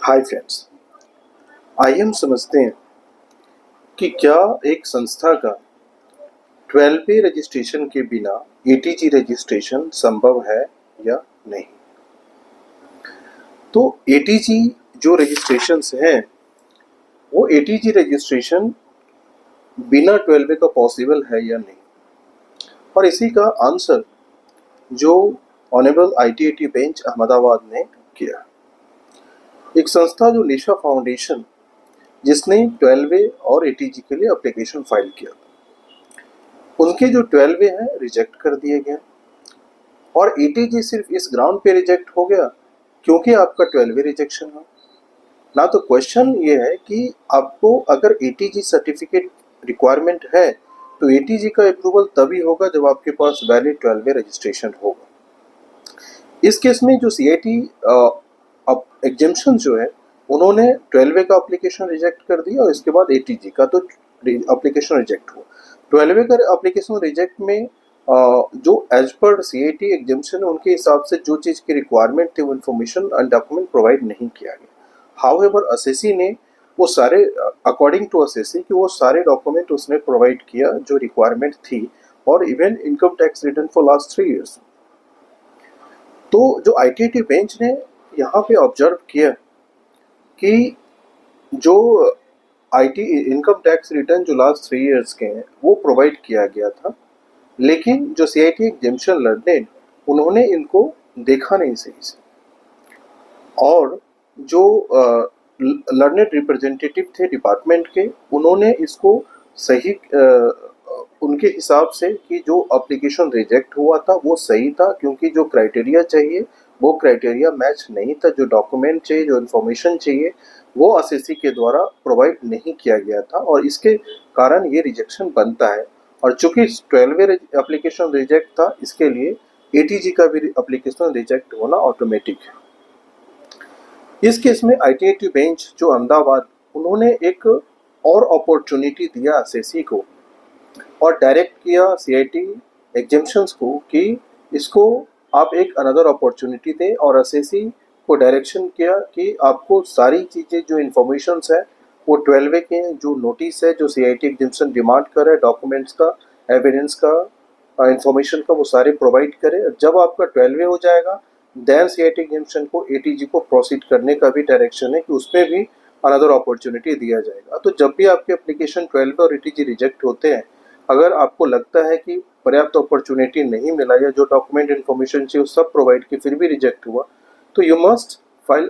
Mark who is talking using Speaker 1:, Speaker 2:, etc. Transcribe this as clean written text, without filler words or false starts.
Speaker 1: Hi friends, आइए हम समझते हैं कि क्या एक संस्था का 12A रजिस्ट्रेशन के बिना एटीजी रजिस्ट्रेशन संभव है या नहीं। तो एटीजी जो रजिस्ट्रेशंस हैं वो एटीजी रजिस्ट्रेशन बिना 12A का पॉसिबल है या नहीं, और इसी का आंसर जो ऑनरेबल आईटीएटी बेंच अहमदाबाद ने किया। एक संस्था जो निशा फाउंडेशन, जिसने 12A और एटीजी के लिए एप्लीकेशन फाइल किया, उनके जो 12A हैं रिजेक्ट कर दिए गए, और एटीजी सिर्फ इस ग्राउंड पे रिजेक्ट हो गया क्योंकि आपका 12A रिजेक्शन हो ना। तो क्वेश्चन ये है कि आपको अगर एटीजी सर्टिफिकेट रिक्वायरमेंट है तो एटीजी का अप्रूवल तभी होगा जब आपके पास वैलिड 12A रजिस्ट्रेशन होगा। इस केस में जो सीआईटी एग्जेम्पशन जो है, उन्होंने 12A का एप्लीकेशन रिजेक्ट कर दिया और इसके बाद एटीजी का तो एप्लीकेशन रिजेक्ट हुआ। 12A का एप्लीकेशन रिजेक्ट में जो एज पर सीआईटी एग्जेम्पशन उनके हिसाब से जो चीज़ की रिक्वायरमेंट थी वो इन्फॉर्मेशन एंड डॉक्यूमेंट प्रोवाइड नहीं किया गया। हाउएवर असेसी ने वो सारे अकॉर्डिंग टू असेसी कि वो सारे डॉक्यूमेंट उसने प्रोवाइड किया जो रिक्वायरमेंट थी, और even income tax return for last 3 years. तो जो आईटीटी बेंच ने यहाँ पे ऑब्जर्व किया कि जो आईटी इनकम टैक्स रिटर्न जो लास्ट 3 ईयर्स के हैं वो प्रोवाइड किया गया था, लेकिन जो सीआईटी एग्जेम्पशन लर्नेड उन्होंने इनको देखा नहीं सही से, और जो लर्नेड रिप्रेजेंटेटिव थे डिपार्टमेंट के, उन्होंने इसको सही उनके हिसाब से कि जो एप्लीकेशन रिजेक्ट हुआ था वो सही था, क्योंकि जो क्राइटेरिया चाहिए वो क्राइटेरिया मैच नहीं था, जो डॉक्यूमेंट चाहिए, जो इन्फॉर्मेशन चाहिए वो असेसी के द्वारा प्रोवाइड नहीं किया गया था, और इसके कारण ये रिजेक्शन बनता है। और चूंकि 12A एप्लीकेशन रिजेक्ट था, इसके लिए एटीजी का भी एप्लीकेशन रिजेक्ट होना ऑटोमेटिक है। इस केस में आईटीएटी बेंच जो अहमदाबाद, उन्होंने एक और अपॉर्चुनिटी दिया असेसी को और डायरेक्ट किया सीआईटी एग्जेम्पशंस को कि इसको आप एक अनदर अपॉर्चुनिटी दें, और असेसी को डायरेक्शन किया कि आपको सारी चीज़ें जो इन्फॉर्मेशंस है वो 12A के जो नोटिस है, जो सीआईटी एग्जेम्पशन डिमांड कर रहा है, डॉक्यूमेंट्स का, एविडेंस का, इन्फॉर्मेशन का, वो सारे प्रोवाइड करे। जब आपका 12A हो जाएगा देन सीआईटी एग्जेम्पशन को एटीजी को प्रोसीड करने का भी डायरेक्शन है कि उसमें भी अनदर अपॉर्चुनिटी दिया जाएगा। तो जब भी आपके एप्लीकेशन 12A और एटीजी रिजेक्ट होते हैं, अगर आपको लगता है कि पर्याप्त अपॉर्चुनिटी नहीं मिला या जो डॉक्यूमेंट इन्फॉर्मेशन चाहिए वो सब प्रोवाइड की फिर भी रिजेक्ट हुआ, तो यू मस्ट फाइल